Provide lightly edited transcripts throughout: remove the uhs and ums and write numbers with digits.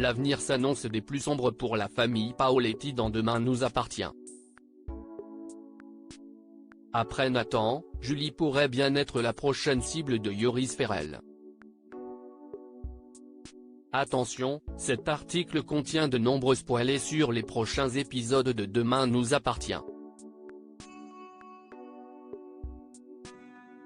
l'avenir s'annonce des plus sombres pour la famille Paoletti dans Demain nous appartient. Après Nathan, Julie pourrait bien être la prochaine cible de Yoris Ferrell. Attention, cet article contient de nombreux spoilers sur les prochains épisodes de Demain nous appartient.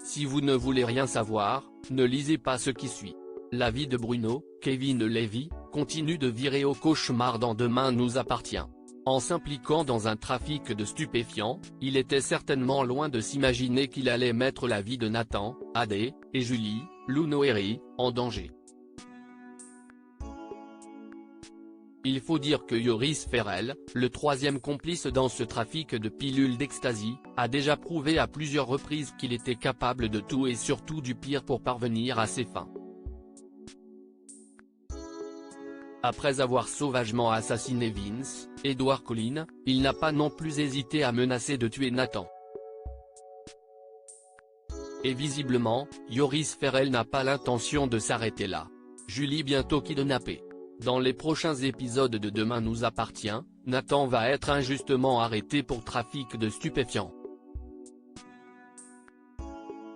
Si vous ne voulez rien savoir, ne lisez pas ce qui suit. La vie de Bruno, Kevin Levy, continue de virer au cauchemar dans Demain nous appartient. En s'impliquant dans un trafic de stupéfiants, il était certainement loin de s'imaginer qu'il allait mettre la vie de Nathan, Adé, et Julie, Lou Noéry, en danger. Il faut dire que Yoris Ferrell, le troisième complice dans ce trafic de pilules d'ecstasy, a déjà prouvé à plusieurs reprises qu'il était capable de tout et surtout du pire pour parvenir à ses fins. Après avoir sauvagement assassiné Vince, Edward Cullen, il n'a pas non plus hésité à menacer de tuer Nathan. Et visiblement, Yoris Ferrell n'a pas l'intention de s'arrêter là. Julie bientôt kidnappée. Dans les prochains épisodes de Demain nous appartient, Nathan va être injustement arrêté pour trafic de stupéfiants.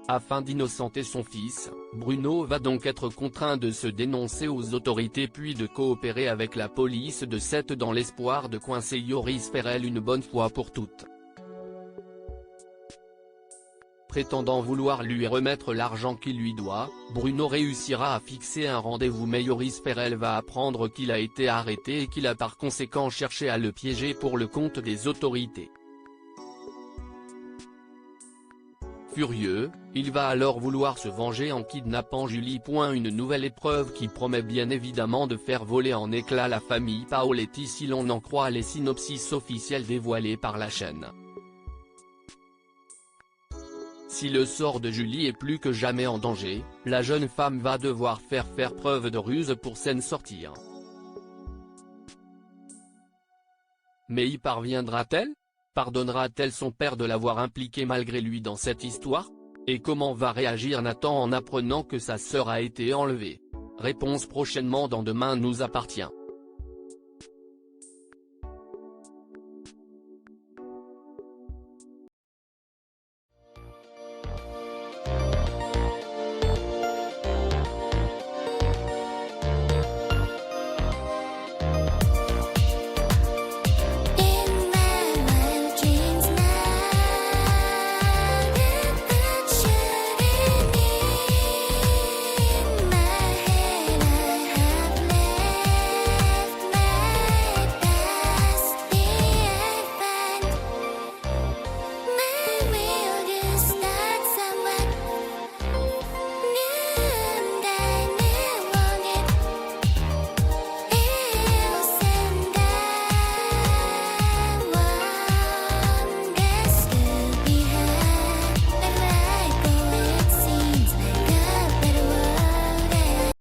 Afin d'innocenter son fils, Bruno va donc être contraint de se dénoncer aux autorités puis de coopérer avec la police de Sète dans l'espoir de coincer Yoris Ferrell une bonne fois pour toutes. Prétendant vouloir lui remettre l'argent qu'il lui doit, Bruno réussira à fixer un rendez-vous mais Yoris Ferrell va apprendre qu'il a été arrêté et qu'il a par conséquent cherché à le piéger pour le compte des autorités. Furieux, il va alors vouloir se venger en kidnappant Julie. Une nouvelle épreuve qui promet bien évidemment de faire voler en éclats la famille Paoletti si l'on en croit les synopsis officiels dévoilés par la chaîne. Si le sort de Julie est plus que jamais en danger, la jeune femme va devoir faire preuve de ruse pour s'en sortir. Mais y parviendra-t-elle? Pardonnera-t-elle son père de l'avoir impliqué malgré lui dans cette histoire? Et comment va réagir Nathan en apprenant que sa sœur a été enlevée? Réponse prochainement dans Demain nous appartient.